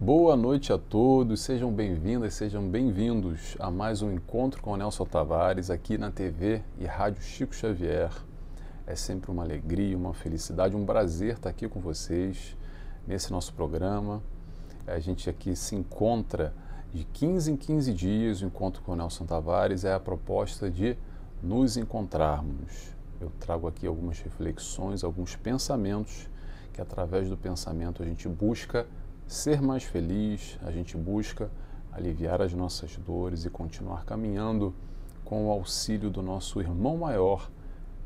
Boa noite a todos, sejam bem-vindas, sejam bem-vindos a mais um encontro com o Nelson Tavares aqui na TV e Rádio Chico Xavier. É sempre uma alegria, uma felicidade, um prazer estar aqui com vocês nesse nosso programa. A gente aqui se encontra de 15 em 15 dias. O encontro com o Nelson Tavares é a proposta de nos encontrarmos. Eu trago aqui algumas reflexões, alguns pensamentos, que através do pensamento a gente busca ser mais feliz, a gente busca aliviar as nossas dores e continuar caminhando com o auxílio do nosso irmão maior,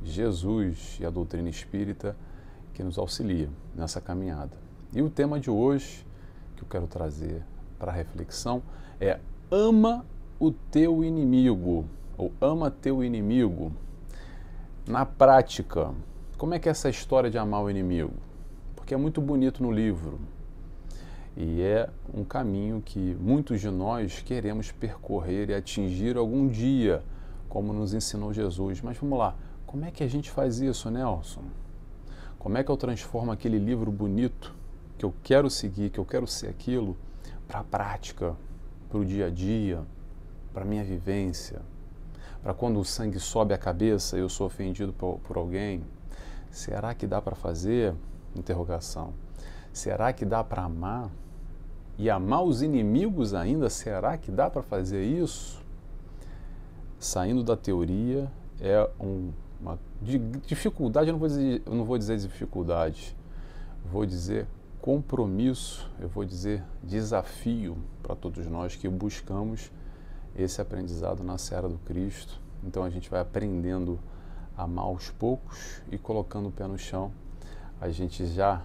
Jesus, e a doutrina espírita que nos auxilia nessa caminhada. E o tema de hoje que eu quero trazer para a reflexão é: ama o teu inimigo, ou ama teu inimigo. Na prática, como é que é essa história de amar o inimigo? Porque é muito bonito no livro. E é um caminho que muitos de nós queremos percorrer e atingir algum dia, como nos ensinou Jesus. Mas vamos lá, como é que a gente faz isso, Nelson? Como é que eu transformo aquele livro bonito, que eu quero seguir, que eu quero ser aquilo, para a prática, para o dia a dia, para a minha vivência? Para quando o sangue sobe a cabeça e eu sou ofendido por alguém? Será que dá para fazer? Interrogação. Será que dá para amar? E amar os inimigos ainda? Será que dá para fazer isso? Saindo da teoria, é uma dificuldade, eu não vou dizer dificuldade, vou dizer compromisso, eu vou dizer desafio para todos nós que buscamos esse aprendizado na seara do Cristo. Então a gente vai aprendendo a amar aos poucos e colocando o pé no chão. A gente já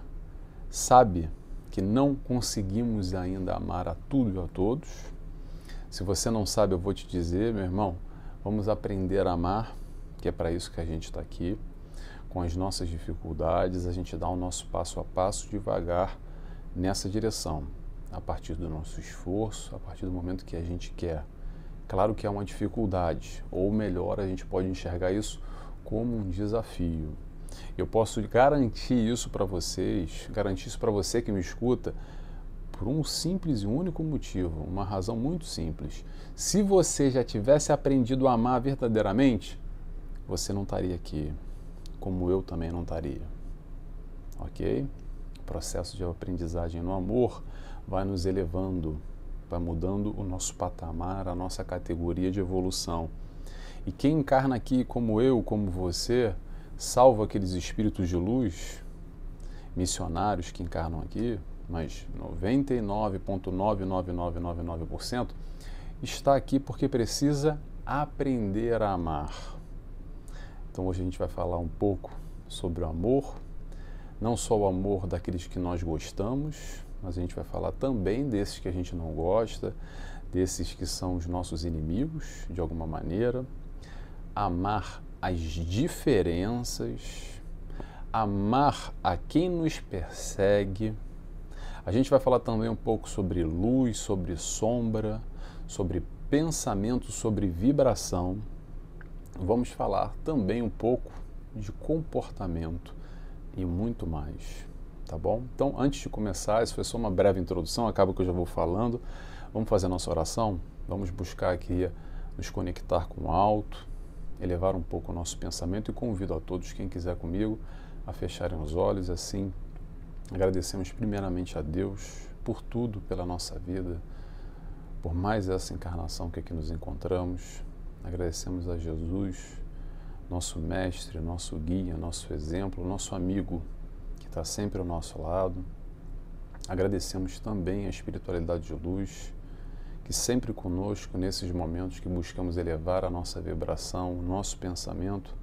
sabe que não conseguimos ainda amar a tudo e a todos. Se você não sabe, eu vou te dizer, meu irmão, vamos aprender a amar, que é para isso que a gente está aqui. Com as nossas dificuldades, a gente dá o nosso passo a passo devagar nessa direção, a partir do nosso esforço, a partir do momento que a gente quer. Claro que é uma dificuldade, ou melhor, a gente pode enxergar isso como um desafio. Eu posso garantir isso para vocês, garantir isso para você que me escuta, por um simples e único motivo, uma razão muito simples. Se você já tivesse aprendido a amar verdadeiramente, você não estaria aqui, como eu também não estaria. Ok? O processo de aprendizagem no amor vai nos elevando, vai mudando o nosso patamar, a nossa categoria de evolução. E quem encarna aqui como eu, como você, salvo aqueles espíritos de luz, missionários que encarnam aqui, mas 99,99999% está aqui porque precisa aprender a amar. Então hoje a gente vai falar um pouco sobre o amor, não só o amor daqueles que nós gostamos, mas a gente vai falar também desses que a gente não gosta, desses que são os nossos inimigos, de alguma maneira. Amar as diferenças, amar a quem nos persegue. A gente vai falar também um pouco sobre luz, sobre sombra, sobre pensamento, sobre vibração. Vamos falar também um pouco de comportamento e muito mais, tá bom? Então, antes de começar, isso foi só uma breve introdução, acaba que eu já vou falando. Vamos fazer a nossa oração? Vamos buscar aqui nos conectar com o alto, elevar um pouco o nosso pensamento, e convido a todos, quem quiser comigo, a fecharem os olhos. Assim, agradecemos primeiramente a Deus por tudo, pela nossa vida, por mais essa encarnação que aqui nos encontramos. Agradecemos a Jesus, nosso mestre, nosso guia, nosso exemplo, nosso amigo, que está sempre ao nosso lado. Agradecemos também a espiritualidade de luz, que sempre conosco nesses momentos que buscamos elevar a nossa vibração, o nosso pensamento,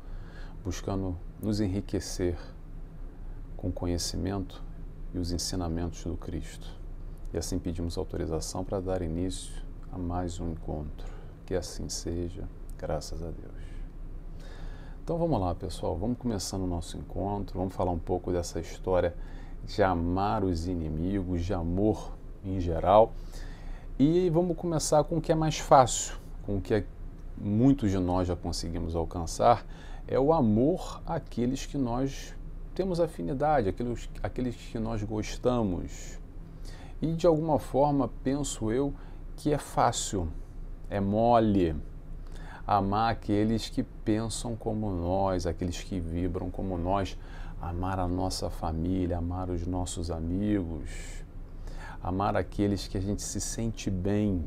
buscando nos enriquecer com o conhecimento e os ensinamentos do Cristo. E assim pedimos autorização para dar início a mais um encontro. Que assim seja, graças a Deus. Então vamos lá, pessoal, vamos começando o nosso encontro, vamos falar um pouco dessa história de amar os inimigos, de amor em geral. E vamos começar com o que é mais fácil, com o que muitos de nós já conseguimos alcançar, é o amor àqueles que nós temos afinidade, aqueles que nós gostamos. E de alguma forma, penso eu, que é fácil, é mole amar aqueles que pensam como nós, aqueles que vibram como nós, amar a nossa família, amar os nossos amigos, amar aqueles que a gente se sente bem,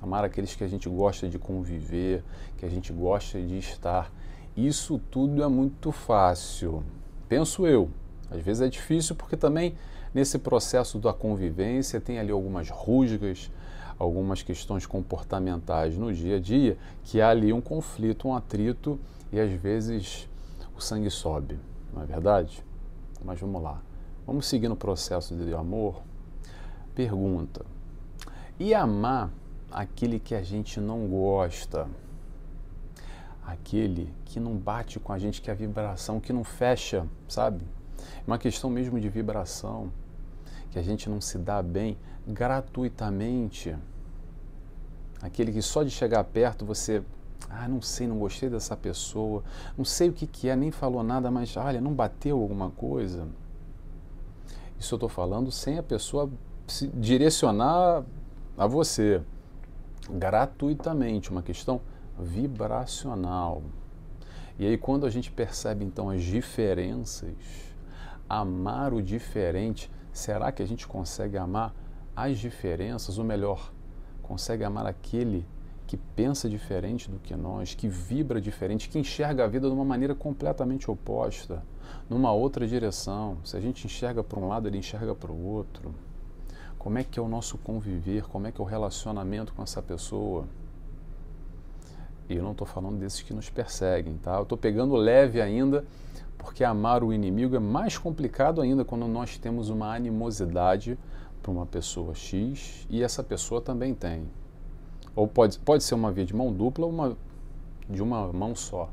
amar aqueles que a gente gosta de conviver, que a gente gosta de estar. Isso tudo é muito fácil, penso eu. Às vezes é difícil porque também nesse processo da convivência tem ali algumas rusgas, algumas questões comportamentais no dia a dia, que há ali um conflito, um atrito e às vezes o sangue sobe, não é verdade? Mas vamos lá, vamos seguir no processo de amor. Pergunta: e amar aquele que a gente não gosta? Aquele que não bate com a gente, que é a vibração, que não fecha, sabe? É uma questão mesmo de vibração, que a gente não se dá bem gratuitamente. Aquele que só de chegar perto você, não sei, não gostei dessa pessoa, não sei o que é, nem falou nada, mas olha, não bateu alguma coisa. Isso eu estou falando sem a pessoa se direcionar a você, gratuitamente, uma questão vibracional. E aí quando a gente percebe então as diferenças, amar o diferente, será que a gente consegue amar as diferenças, ou melhor, consegue amar aquele que pensa diferente do que nós, que vibra diferente, que enxerga a vida de uma maneira completamente oposta, numa outra direção? Se a gente enxerga para um lado, ele enxerga para o outro. Como é que é o nosso conviver? Como é que é o relacionamento com essa pessoa? E eu não estou falando desses que nos perseguem, tá? Eu estou pegando leve ainda, porque amar o inimigo é mais complicado ainda quando nós temos uma animosidade para uma pessoa X e essa pessoa também tem. Ou pode ser uma via de mão dupla ou de uma mão só.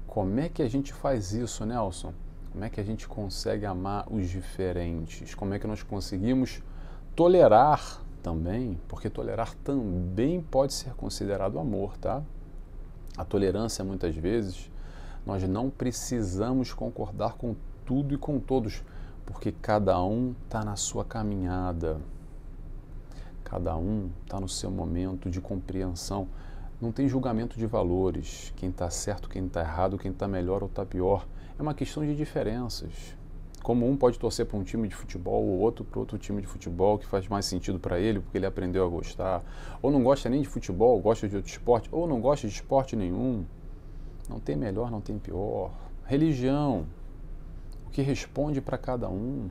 Como é que a gente faz isso, Nelson? Como é que a gente consegue amar os diferentes? Como é que nós conseguimos tolerar também? Porque tolerar também pode ser considerado amor, tá? A tolerância, muitas vezes, nós não precisamos concordar com tudo e com todos, porque cada um está na sua caminhada, cada um está no seu momento de compreensão. Não tem julgamento de valores, quem está certo, quem está errado, quem está melhor ou está pior. É uma questão de diferenças. Como um pode torcer para um time de futebol, ou outro para outro time de futebol que faz mais sentido para ele, porque ele aprendeu a gostar, ou não gosta nem de futebol, gosta de outro esporte, ou não gosta de esporte nenhum. Não tem melhor, não tem pior. Religião, o que responde para cada um,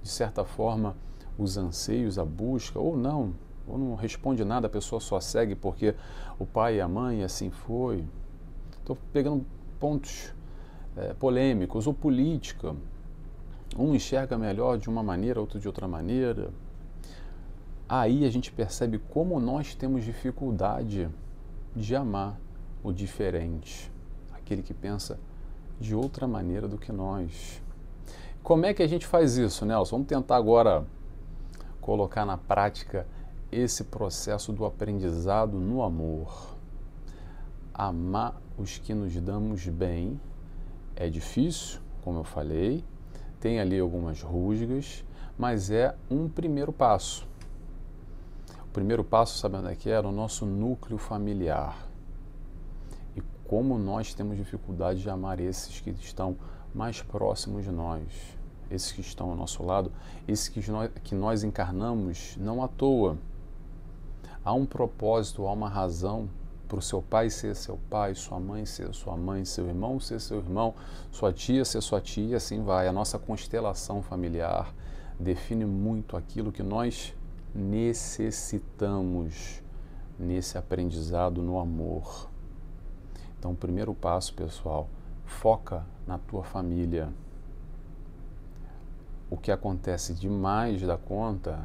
de certa forma, os anseios, a busca, ou não responde nada, a pessoa só segue porque o pai e a mãe assim foi. Estou pegando pontos polêmicos, ou política. Um enxerga melhor de uma maneira, outro de outra maneira. Aí a gente percebe como nós temos dificuldade de amar o diferente, aquele que pensa de outra maneira do que nós. Como é que a gente faz isso, Nelson? Vamos tentar agora colocar na prática esse processo do aprendizado no amor. Amar os que nos damos bem é difícil, como eu falei, tem ali algumas rusgas, mas é um primeiro passo. O primeiro passo, sabe onde é que é? No nosso núcleo familiar. E como nós temos dificuldade de amar esses que estão mais próximos de nós, esses que estão ao nosso lado, esses que nós encarnamos não à toa. Há um propósito, há uma razão para o seu pai ser seu pai, sua mãe ser sua mãe, seu irmão ser seu irmão, sua tia ser sua tia, assim vai. A nossa constelação familiar define muito aquilo que nós necessitamos nesse aprendizado no amor. Então, o primeiro passo, pessoal, foca na tua família. O que acontece demais da conta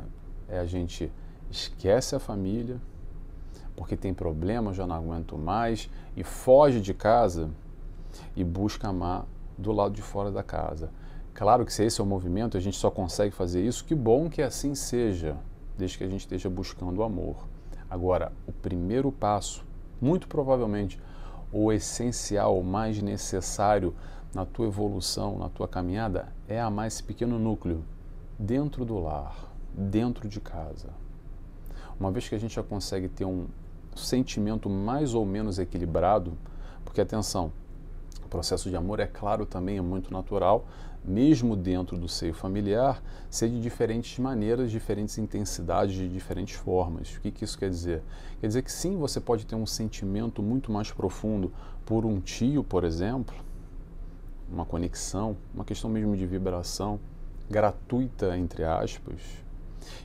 é a gente esquece a família, porque tem problema, já não aguento mais, e foge de casa e busca amar do lado de fora da casa. Claro que se esse é o movimento, a gente só consegue fazer isso, que bom que assim seja, desde que a gente esteja buscando o amor. Agora, o primeiro passo, muito provavelmente, o essencial, o mais necessário na tua evolução, na tua caminhada, é amar esse pequeno núcleo dentro do lar, dentro de casa. Uma vez que a gente já consegue ter um sentimento mais ou menos equilibrado, porque atenção, o processo de amor, é claro, também é muito natural, mesmo dentro do seio familiar, ser de diferentes maneiras, diferentes intensidades, de diferentes formas. O que isso quer dizer? Quer dizer que sim, você pode ter um sentimento muito mais profundo por um tio, por exemplo, uma conexão, uma questão mesmo de vibração, gratuita, entre aspas,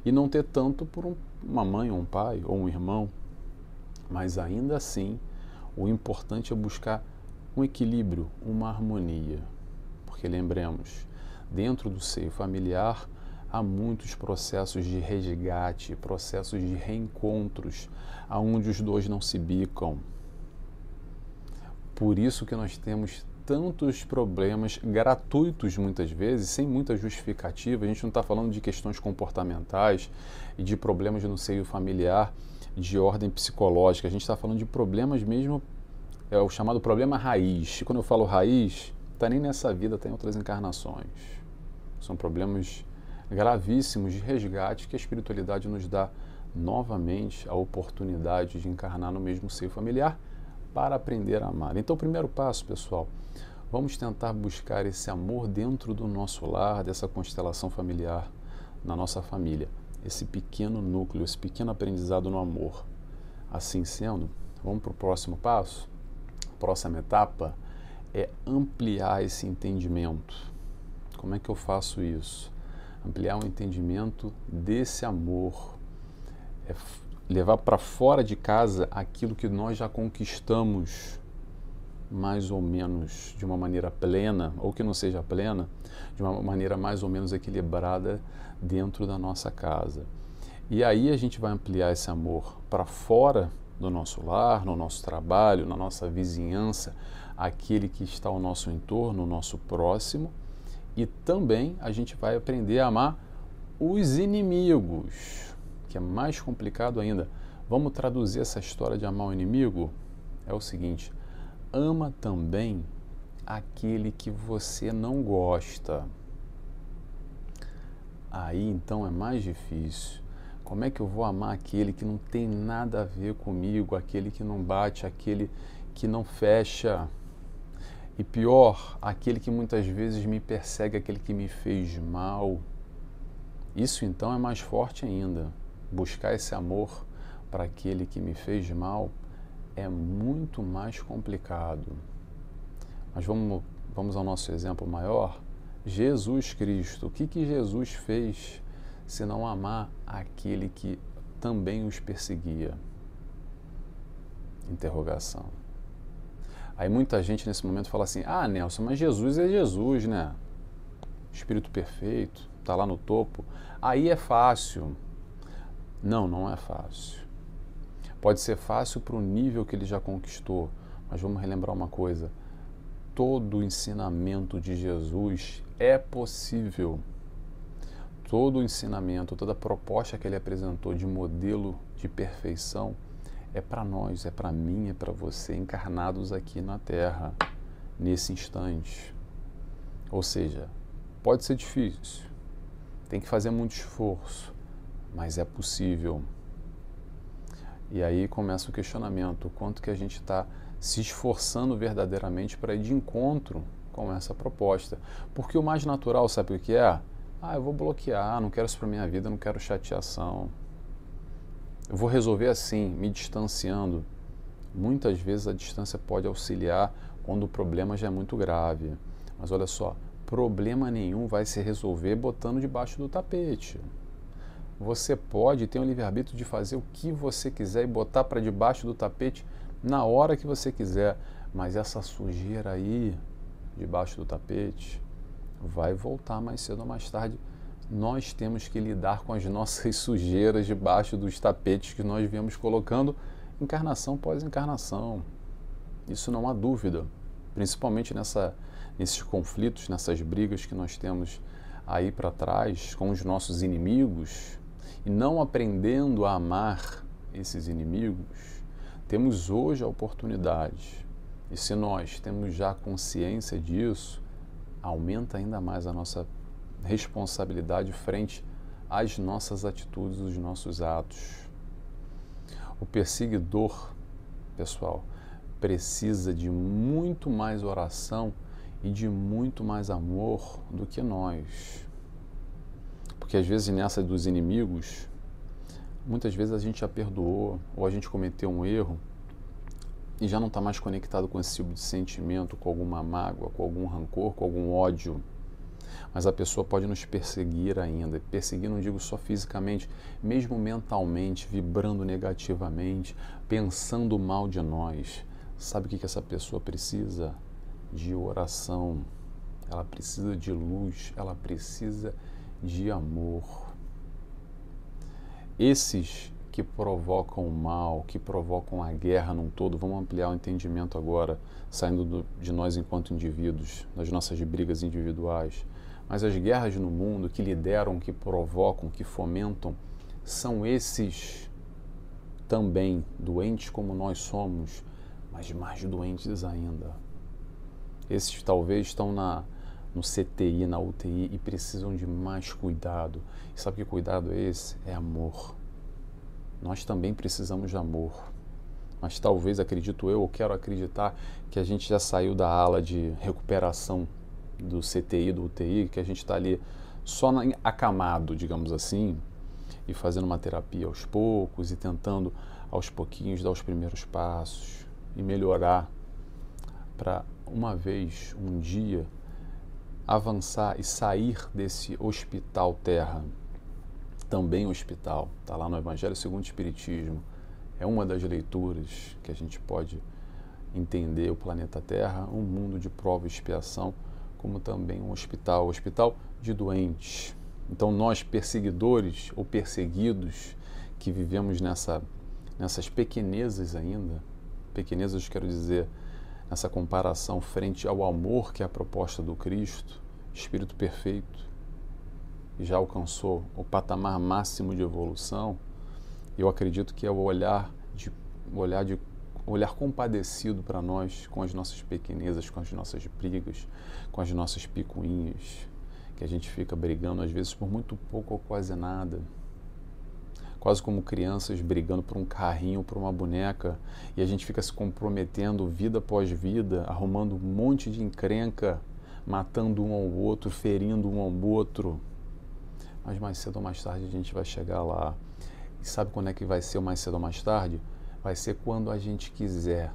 e não ter tanto por uma mãe, ou um pai, ou um irmão. Mas ainda assim, o importante é buscar um equilíbrio, uma harmonia. Porque lembremos, dentro do seio familiar há muitos processos de resgate, processos de reencontros, aonde os dois não se bicam. Por isso que nós temos tantos problemas gratuitos muitas vezes, sem muita justificativa. A gente não está falando de questões comportamentais e de problemas no seio familiar de ordem psicológica. A gente está falando de problemas mesmo, é o chamado problema raiz. E quando eu falo raiz, está nem nessa vida, está em outras encarnações. São problemas gravíssimos de resgate que a espiritualidade nos dá novamente a oportunidade de encarnar no mesmo seio familiar para aprender a amar. Então, o primeiro passo, pessoal, vamos tentar buscar esse amor dentro do nosso lar, dessa constelação familiar, na nossa família. Esse pequeno núcleo, esse pequeno aprendizado no amor. Assim sendo, vamos para o próximo passo? A próxima etapa é ampliar esse entendimento. Como é que eu faço isso? Ampliar o entendimento desse amor. É levar para fora de casa aquilo que nós já conquistamos, mais ou menos de uma maneira plena, ou que não seja plena, de uma maneira mais ou menos equilibrada dentro da nossa casa. E aí a gente vai ampliar esse amor para fora do nosso lar, no nosso trabalho, na nossa vizinhança, aquele que está ao nosso entorno, o nosso próximo, e também a gente vai aprender a amar os inimigos, que é mais complicado ainda. Vamos traduzir essa história de amar o inimigo? É o seguinte: ama também aquele que você não gosta. Aí então é mais difícil. Como é que eu vou amar aquele que não tem nada a ver comigo, aquele que não bate, aquele que não fecha? E pior, aquele que muitas vezes me persegue, aquele que me fez mal. Isso então é mais forte ainda. Buscar esse amor para aquele que me fez mal é muito mais complicado. Mas vamos ao nosso exemplo maior. Jesus Cristo. O que Jesus fez se não amar aquele que também os perseguia? Interrogação. Aí muita gente nesse momento fala assim: ah, Nelson, mas Jesus é Jesus, né? Espírito perfeito, está lá no topo. Aí é fácil. Não, não é fácil. Pode ser fácil para o nível que ele já conquistou, mas vamos relembrar uma coisa: todo o ensinamento de Jesus é possível. Todo o ensinamento, toda a proposta que ele apresentou de modelo de perfeição é para nós, é para mim, é para você, encarnados aqui na Terra, nesse instante. Ou seja, pode ser difícil, tem que fazer muito esforço, mas é possível. E aí começa o questionamento: o quanto que a gente está se esforçando verdadeiramente para ir de encontro com essa proposta. Porque o mais natural, sabe o que é? Ah, eu vou bloquear, não quero isso para minha vida, não quero chateação. Eu vou resolver assim, me distanciando. Muitas vezes a distância pode auxiliar quando o problema já é muito grave. Mas olha só, problema nenhum vai se resolver botando debaixo do tapete. Você pode ter o livre-arbítrio de fazer o que você quiser e botar para debaixo do tapete na hora que você quiser, mas essa sujeira aí debaixo do tapete vai voltar mais cedo ou mais tarde. Nós temos que lidar com as nossas sujeiras debaixo dos tapetes que nós viemos colocando encarnação após encarnação. Isso não há dúvida, principalmente nesses conflitos, nessas brigas que nós temos aí para trás com os nossos inimigos, e não aprendendo a amar esses inimigos. Temos hoje a oportunidade, e se nós temos já consciência disso, aumenta ainda mais a nossa responsabilidade frente às nossas atitudes, os nossos atos. O perseguidor, pessoal, precisa de muito mais oração e de muito mais amor do que nós. Porque às vezes nessa dos inimigos, muitas vezes a gente já perdoou ou a gente cometeu um erro e já não está mais conectado com esse tipo de sentimento, com alguma mágoa, com algum rancor, com algum ódio. Mas a pessoa pode nos perseguir ainda. Perseguir não digo só fisicamente, mesmo mentalmente, vibrando negativamente, pensando mal de nós. Sabe o que essa pessoa precisa? De oração. Ela precisa de luz, ela precisa de amor. Esses que provocam o mal, que provocam a guerra num todo, vamos ampliar o entendimento agora, saindo de nós enquanto indivíduos, das nossas brigas individuais. Mas as guerras no mundo que lideram, que provocam, que fomentam, são esses também doentes como nós somos, mas mais doentes ainda. Esses talvez estão no CTI, na UTI e precisam de mais cuidado. E sabe que cuidado é esse? É amor. Nós também precisamos de amor. Mas talvez, acredito eu, ou quero acreditar, que a gente já saiu da ala de recuperação do CTI, do UTI, que a gente está ali só acamado, digamos assim, e fazendo uma terapia aos poucos e tentando aos pouquinhos dar os primeiros passos e melhorar para uma vez, um dia, avançar e sair desse hospital terra, também hospital, está lá no Evangelho segundo o Espiritismo, é uma das leituras que a gente pode entender o planeta Terra, um mundo de prova e expiação, como também um hospital de doentes. Então nós, perseguidores ou perseguidos, que vivemos nessas pequenezas ainda, pequenezas quero dizer, nessa comparação frente ao amor que é a proposta do Cristo, Espírito perfeito, e já alcançou o patamar máximo de evolução, eu acredito que é o olhar compadecido para nós com as nossas pequenezas, com as nossas brigas, com as nossas picuinhas, que a gente fica brigando às vezes por muito pouco ou quase nada, quase como crianças brigando por um carrinho, por uma boneca, e a gente fica se comprometendo vida após vida, arrumando um monte de encrenca, matando um ao outro, ferindo um ao outro. Mas mais cedo ou mais tarde a gente vai chegar lá. E sabe quando é que vai ser o mais cedo ou mais tarde? Vai ser quando a gente quiser.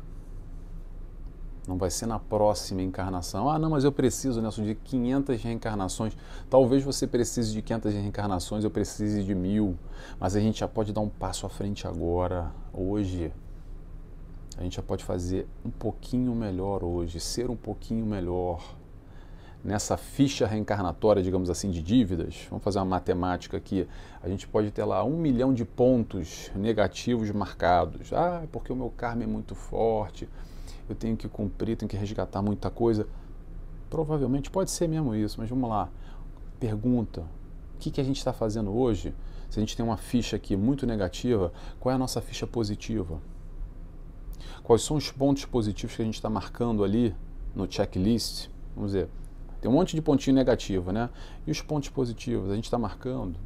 Não vai ser na próxima encarnação. Ah, não, mas eu preciso, Nelson, de 500 reencarnações. Talvez você precise de 500 reencarnações, eu precise de 1000. Mas a gente já pode dar um passo à frente agora, hoje. A gente já pode fazer um pouquinho melhor hoje, ser um pouquinho melhor. Nessa ficha reencarnatória, digamos assim, de dívidas, vamos fazer uma matemática aqui, a gente pode ter lá 1 milhão de pontos negativos marcados. Ah, porque o meu karma é muito forte, eu tenho que cumprir, tenho que resgatar muita coisa. Provavelmente pode ser mesmo isso, mas vamos lá. Pergunta, o que a gente está fazendo hoje? Se a gente tem uma ficha aqui muito negativa, qual é a nossa ficha positiva? Quais são os pontos positivos que a gente está marcando ali no checklist? Vamos ver. Tem um monte de pontinho negativo, né? E os pontos positivos, a gente está marcando?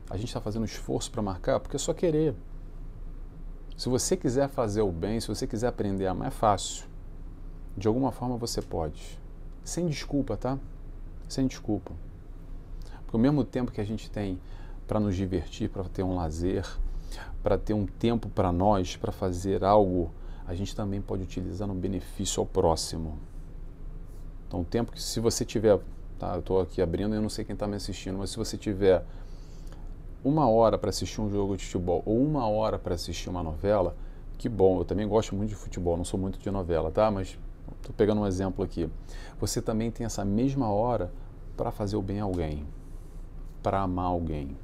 A gente está fazendo esforço para marcar? Porque é só querer. Se você quiser fazer o bem, se você quiser aprender a amar, é fácil. De alguma forma você pode. Sem desculpa, tá? Sem desculpa. Porque ao mesmo tempo que a gente tem para nos divertir, para ter um lazer, para ter um tempo para nós, para fazer algo, a gente também pode utilizar no benefício ao próximo. Então, o tempo que, se você tiver, tá, eu estou aqui abrindo e eu não sei quem está me assistindo, mas se você tiver 1 hora para assistir um jogo de futebol ou 1 hora para assistir uma novela, que bom, eu também gosto muito de futebol, não sou muito de novela, tá? Mas estou pegando um exemplo aqui. Você também tem essa mesma hora para fazer o bem a alguém, para amar alguém,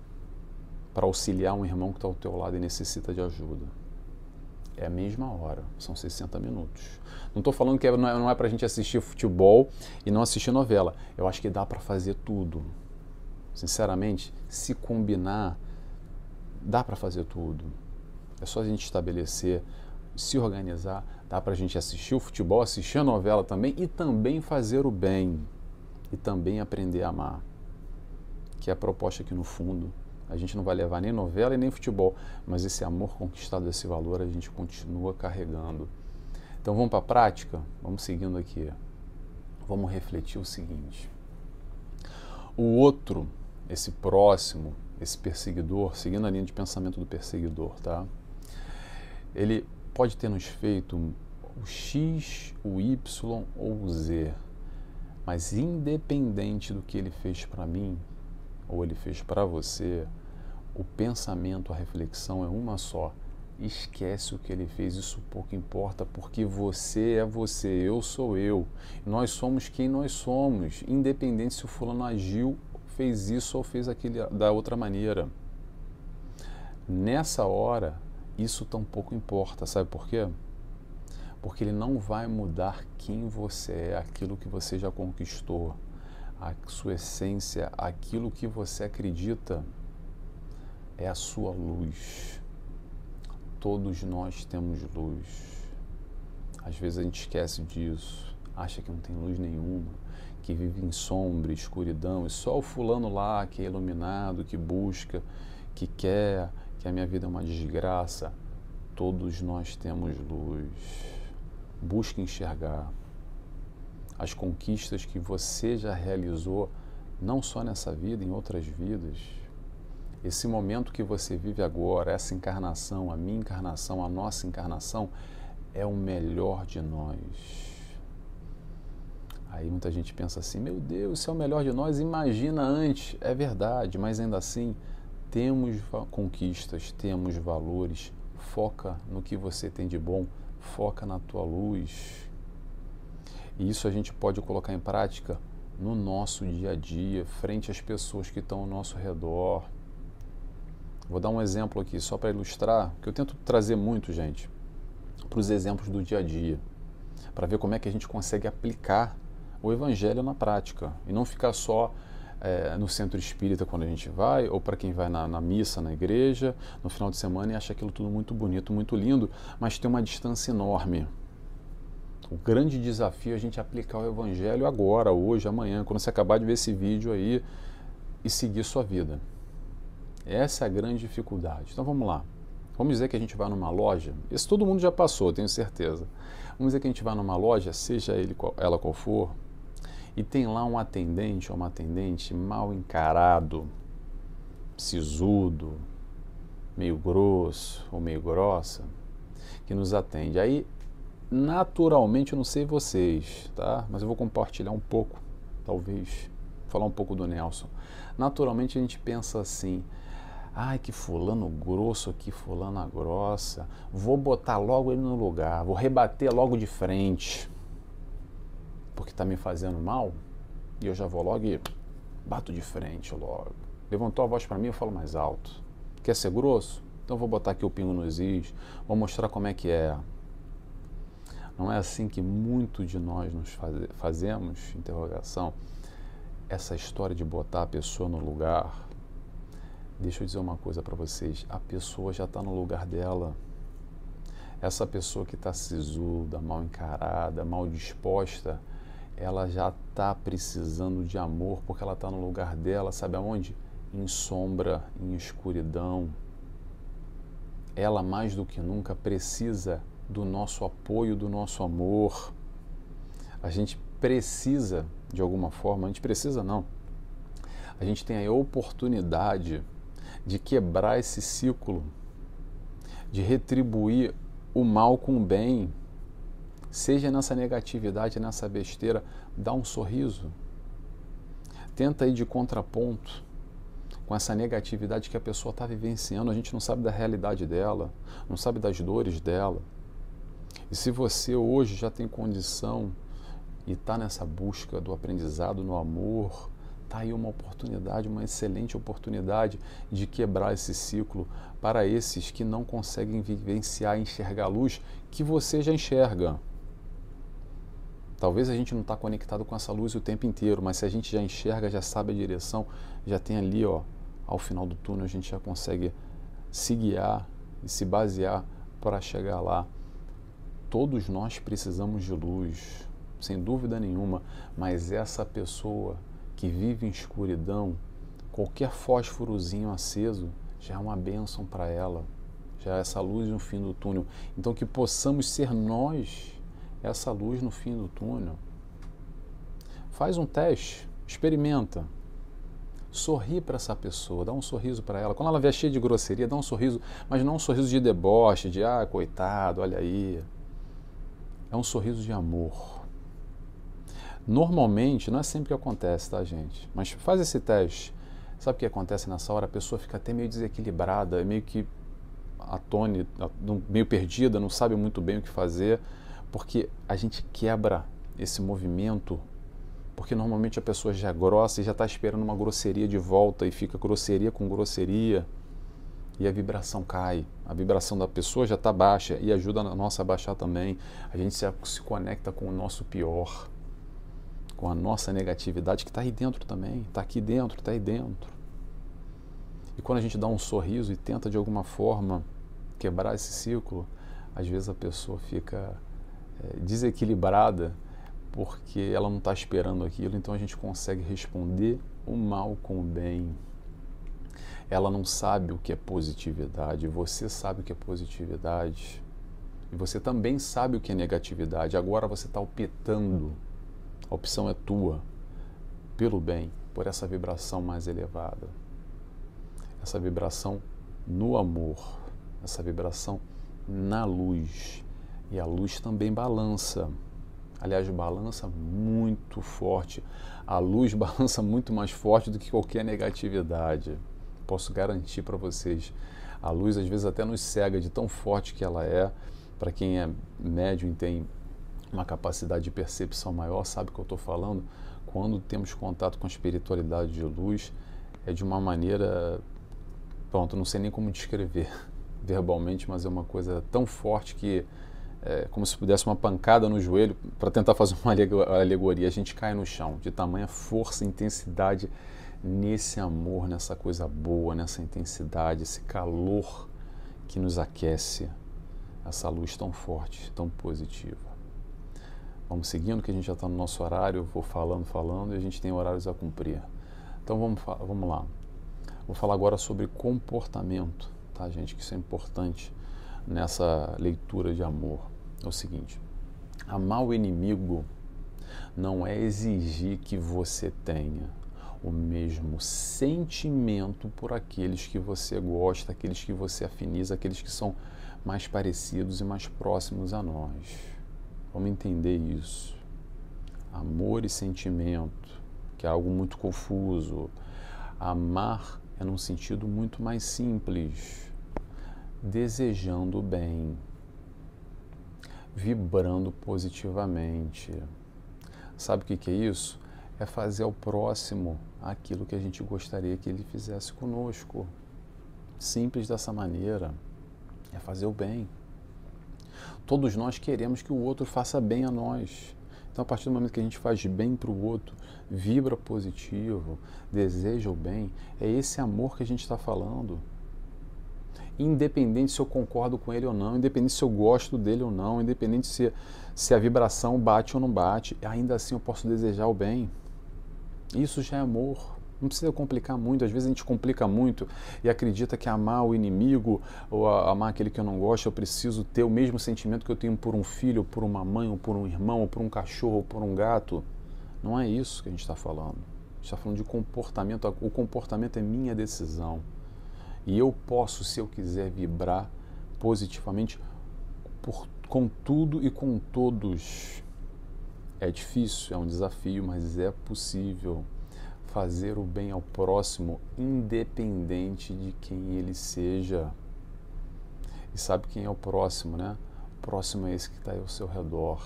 para auxiliar um irmão que está ao teu lado e necessita de ajuda. É a mesma hora, são 60 minutos. Não estou falando que não é para a gente assistir futebol e não assistir novela. Eu acho que dá para fazer tudo. Sinceramente, se combinar, dá para fazer tudo. É só a gente estabelecer, se organizar, dá para a gente assistir o futebol, assistir a novela também e também fazer o bem. E também aprender a amar. que é a proposta aqui no fundo. A gente não vai levar nem novela e nem futebol, mas esse amor conquistado, esse valor, a gente continua carregando. Então vamos para a prática? Vamos seguindo aqui. Vamos refletir o seguinte. O outro, esse próximo, esse perseguidor, seguindo a linha de pensamento do perseguidor, tá? Ele pode ter nos feito o X, o Y ou o Z, mas independente do que ele fez para mim ou ele fez para você, o pensamento, a reflexão é uma só. Esquece o que ele fez, isso pouco importa, porque você é você, eu sou eu. Nós somos quem nós somos, independente se o fulano agiu, fez isso ou fez aquilo da outra maneira. Nessa hora, isso tampouco importa, sabe por quê? Porque ele não vai mudar quem você é, aquilo que você já conquistou, a sua essência, aquilo que você acredita é a sua luz. Todos nós temos luz. Às vezes a gente esquece disso, acha que não tem luz nenhuma, que vive em sombra, escuridão, e só o fulano lá que é iluminado, que busca, que quer, que a minha vida é uma desgraça. Todos nós temos luz. Busque enxergar as conquistas que você já realizou, não só nessa vida, em outras vidas. Esse momento que você vive agora, essa encarnação, a minha encarnação, a nossa encarnação, é o melhor de nós. Aí muita gente pensa assim, meu Deus, isso é o melhor de nós, imagina antes. É verdade, mas ainda assim, temos conquistas, temos valores. Foca no que você tem de bom, foca na tua luz. E isso a gente pode colocar em prática no nosso dia a dia, frente às pessoas que estão ao nosso redor. Vou dar um exemplo aqui, só para ilustrar, que eu tento trazer muito, gente, para os exemplos do dia a dia, para ver como é que a gente consegue aplicar o Evangelho na prática, e não ficar só no centro espírita quando a gente vai, ou para quem vai na missa, na igreja, no final de semana e acha aquilo tudo muito bonito, muito lindo, mas tem uma distância enorme. O grande desafio é a gente aplicar o Evangelho agora, hoje, amanhã, quando você acabar de ver esse vídeo aí e seguir sua vida. Essa é a grande dificuldade. Então vamos lá. Vamos dizer que a gente vai numa loja, isso todo mundo já passou, tenho certeza. Vamos dizer que a gente vai numa loja, seja ela qual for, e tem lá um atendente ou uma atendente mal encarado, sisudo, meio grosso ou meio grossa, que nos atende. Aí, naturalmente, eu não sei vocês, tá? Mas eu vou compartilhar um pouco, talvez, falar um pouco do Nelson. Naturalmente a gente pensa assim, ai, que fulano grosso aqui, fulana grossa, vou botar logo ele no lugar, vou rebater logo de frente, porque está me fazendo mal, e eu já vou logo e bato de frente logo. Levantou a voz para mim, eu falo mais alto. Quer ser grosso? Então vou botar aqui o pingo nos is, vou mostrar como é que é. Não é assim que muito de nós nos fazemos, interrogação, essa história de botar a pessoa no lugar. Deixa eu dizer uma coisa para vocês, a pessoa já está no lugar dela. Essa pessoa que está sisuda, mal encarada, mal disposta, ela já está precisando de amor, porque ela está no lugar dela, sabe aonde? Em sombra, em escuridão. Ela, mais do que nunca, precisa do nosso apoio, do nosso amor. A gente precisa, de alguma forma, a gente precisa não, a gente tem a oportunidade de quebrar esse ciclo, de retribuir o mal com o bem, seja nessa negatividade, nessa besteira, dá um sorriso. Tenta ir de contraponto com essa negatividade que a pessoa está vivenciando. A gente não sabe da realidade dela, não sabe das dores dela. E se você hoje já tem condição e está nessa busca do aprendizado no amor, está aí uma oportunidade, uma excelente oportunidade de quebrar esse ciclo para esses que não conseguem vivenciar e enxergar a luz que você já enxerga. Talvez a gente não está conectado com essa luz o tempo inteiro, mas se a gente já enxerga, já sabe a direção, já tem ali, ó, ao final do túnel, a gente já consegue se guiar e se basear para chegar lá. Todos nós precisamos de luz, sem dúvida nenhuma, mas essa pessoa que vive em escuridão, Qualquer fósforozinho aceso já é uma bênção para ela, já é essa luz no fim do túnel. Então que possamos ser nós essa luz no fim do túnel. Faz um teste, experimenta. Sorri para essa pessoa, dá um sorriso para ela. Quando ela vier cheia de grosseria, dá um sorriso, mas não um sorriso de deboche, de coitado, olha aí. É um sorriso de amor. Normalmente, não é sempre que acontece, tá, gente? Mas faz esse teste. Sabe o que acontece nessa hora? A pessoa fica até meio desequilibrada, meio que atônita, meio perdida, não sabe muito bem o que fazer, porque a gente quebra esse movimento. Porque normalmente a pessoa já é grossa e já está esperando uma grosseria de volta e fica grosseria com grosseria e a vibração cai. A vibração da pessoa já está baixa e ajuda a nossa a baixar também. A gente se conecta com o nosso pior, com a nossa negatividade que está aí dentro também, está aqui dentro, está aí dentro. E quando a gente dá um sorriso e tenta de alguma forma quebrar esse ciclo, às vezes a pessoa fica desequilibrada porque ela não está esperando aquilo, então a gente consegue responder o mal com o bem. Ela não sabe o que é positividade, você sabe o que é positividade. E você também sabe o que é negatividade. Agora você está optando, a opção é tua, pelo bem, por essa vibração mais elevada. Essa vibração no amor, essa vibração na luz. E a luz também balança. Aliás, balança muito forte. A luz balança muito mais forte do que qualquer negatividade. Posso garantir para vocês. A luz às vezes até nos cega de tão forte que ela é. Para quem é médium e tem uma capacidade de percepção maior, sabe o que eu estou falando? Quando temos contato com a espiritualidade de luz, é de uma maneira... Pronto, não sei nem como descrever verbalmente, mas é uma coisa tão forte que é como se pudesse uma pancada no joelho para tentar fazer uma alegoria. A gente cai no chão, de tamanha força e intensidade nesse amor, nessa coisa boa, nessa intensidade, esse calor que nos aquece, essa luz tão forte, tão positiva. Vamos seguindo, que a gente já está no nosso horário, eu vou falando e a gente tem horários a cumprir. Então vamos lá. Vou falar agora sobre comportamento, tá, gente? Que isso é importante nessa leitura de amor. É o seguinte: amar o inimigo não é exigir que você tenha o mesmo sentimento por aqueles que você gosta, aqueles que você afiniza, aqueles que são mais parecidos e mais próximos a nós. Vamos entender isso. Amor e sentimento, que é algo muito confuso. Amar é num sentido muito mais simples, desejando o bem, vibrando positivamente. Sabe o que é isso? É fazer ao próximo aquilo que a gente gostaria que ele fizesse conosco. Simples dessa maneira. É fazer o bem. Todos nós queremos que o outro faça bem a nós. Então, a partir do momento que a gente faz bem para o outro, vibra positivo, deseja o bem, é esse amor que a gente está falando. Independente se eu concordo com ele ou não, independente se eu gosto dele ou não, independente se a vibração bate ou não bate, ainda assim eu posso desejar o bem. Isso já é amor. Não precisa complicar muito. Às vezes a gente complica muito e acredita que amar o inimigo ou amar aquele que eu não gosto, eu preciso ter o mesmo sentimento que eu tenho por um filho, ou por uma mãe, ou por um irmão, ou por um cachorro, ou por um gato. Não é isso que a gente está falando. A gente está falando de comportamento. O comportamento é minha decisão. E eu posso, se eu quiser, vibrar positivamente com tudo e com todos. É difícil, é um desafio, mas é possível fazer o bem ao próximo, independente de quem ele seja. E sabe quem é o próximo, né? O próximo é esse que está aí ao seu redor.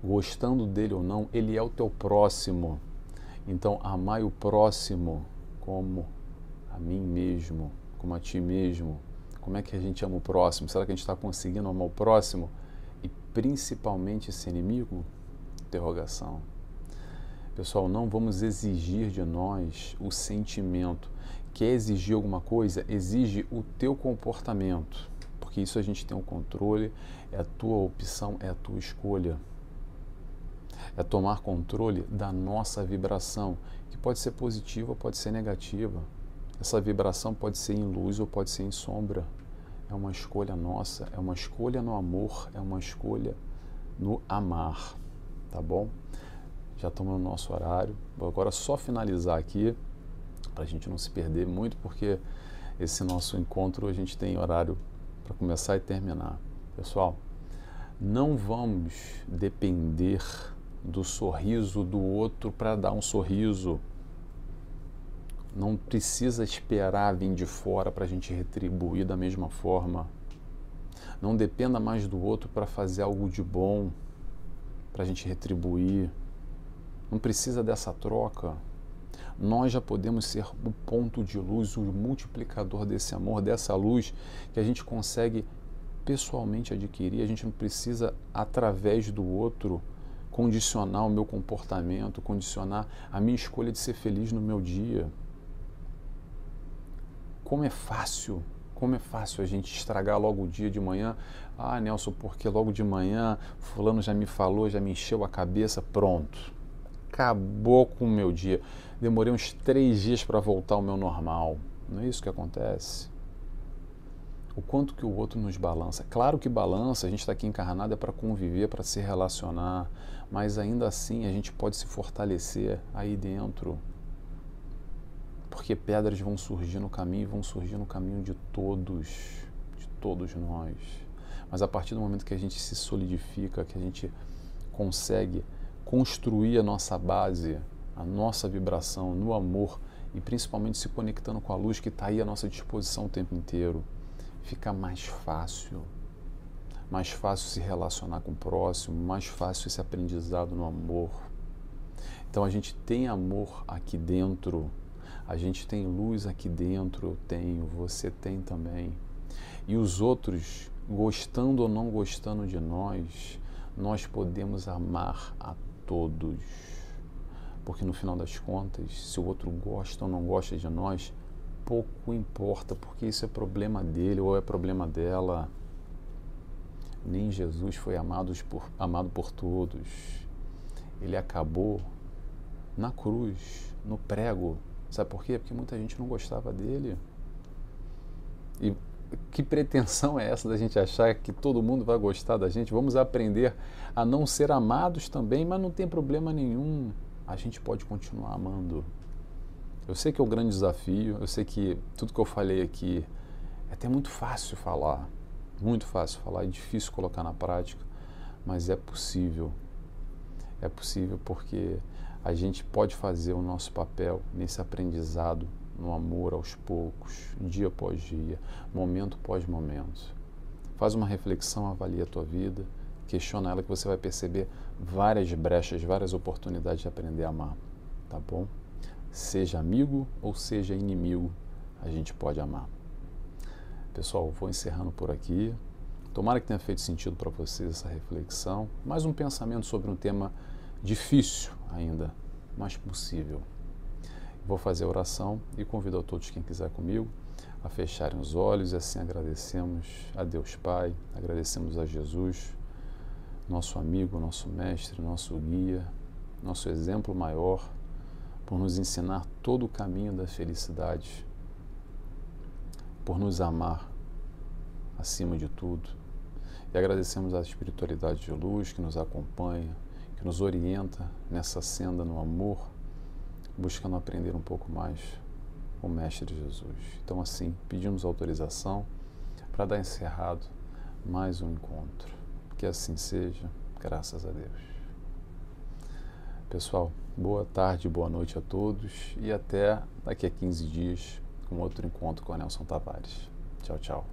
Gostando dele ou não, ele é o teu próximo. Então, amai o próximo como a mim mesmo, como a ti mesmo. Como é que a gente ama o próximo? Será que a gente está conseguindo amar o próximo? E principalmente esse inimigo? Interrogação. Pessoal, não vamos exigir de nós o sentimento. Quer exigir alguma coisa? Exige o teu comportamento. Porque isso a gente tem o controle, é a tua opção, é a tua escolha. É tomar controle da nossa vibração. que pode ser positiva ou pode ser negativa. Essa vibração pode ser em luz ou pode ser em sombra. É uma escolha nossa, é uma escolha no amor, é uma escolha no amar, tá bom? Já estamos no nosso horário. Vou agora só finalizar aqui, para a gente não se perder muito, porque esse nosso encontro a gente tem horário para começar e terminar. Pessoal, não vamos depender do sorriso do outro para dar um sorriso. Não precisa esperar vir de fora para a gente retribuir da mesma forma. Não dependa mais do outro para fazer algo de bom, para a gente retribuir. Não precisa dessa troca. Nós já podemos ser o ponto de luz, o multiplicador desse amor, dessa luz que a gente consegue pessoalmente adquirir. A gente não precisa, através do outro, condicionar o meu comportamento, condicionar a minha escolha de ser feliz no meu dia. Como é fácil a gente estragar logo o dia de manhã. Ah, Nelson, porque logo de manhã fulano já me falou, já me encheu a cabeça, pronto. Acabou com o meu dia. Demorei uns 3 dias para voltar ao meu normal. Não é isso que acontece? O quanto que o outro nos balança. Claro que balança, a gente está aqui encarnado é para conviver, para se relacionar, mas ainda assim a gente pode se fortalecer aí dentro. Porque pedras vão surgir no caminho, vão surgir no caminho de todos nós. Mas a partir do momento que a gente se solidifica, que a gente consegue construir a nossa base, a nossa vibração no amor e principalmente se conectando com a luz que está aí à nossa disposição o tempo inteiro, fica mais fácil se relacionar com o próximo, mais fácil esse aprendizado no amor. Então a gente tem amor aqui dentro, a gente tem luz aqui dentro, eu tenho, você tem também. E os outros, gostando ou não gostando de nós, nós podemos amar a todos. Porque no final das contas, se o outro gosta ou não gosta de nós, pouco importa, porque isso é problema dele ou é problema dela. Nem Jesus foi amado por todos. Ele acabou na cruz, no prego. Sabe por quê? Porque muita gente não gostava dele. E que pretensão é essa da gente achar que todo mundo vai gostar da gente? Vamos aprender a não ser amados também, mas não tem problema nenhum. A gente pode continuar amando. Eu sei que é um grande desafio, eu sei que tudo que eu falei aqui é até muito fácil falar, é difícil colocar na prática, mas é possível. É possível porque a gente pode fazer o nosso papel nesse aprendizado, no amor aos poucos, dia após dia, momento após momento. Faz uma reflexão, avalia a tua vida, questiona ela que você vai perceber várias brechas, várias oportunidades de aprender a amar, tá bom? Seja amigo ou seja inimigo, a gente pode amar. Pessoal, vou encerrando por aqui. Tomara que tenha feito sentido para vocês essa reflexão. Mais um pensamento sobre um tema difícil ainda, mas possível. Vou fazer a oração e convido a todos, quem quiser comigo, a fecharem os olhos e assim agradecemos a Deus Pai, agradecemos a Jesus, nosso amigo, nosso mestre, nosso guia, nosso exemplo maior, por nos ensinar todo o caminho da felicidade, por nos amar acima de tudo. E agradecemos a espiritualidade de luz que nos acompanha, que nos orienta nessa senda no amor, buscando aprender um pouco mais com o Mestre Jesus. Então, assim, pedimos autorização para dar encerrado mais um encontro. Que assim seja, graças a Deus. Pessoal, boa tarde, boa noite a todos e até daqui a 15 dias com outro encontro com o Nelson Tavares. Tchau, tchau.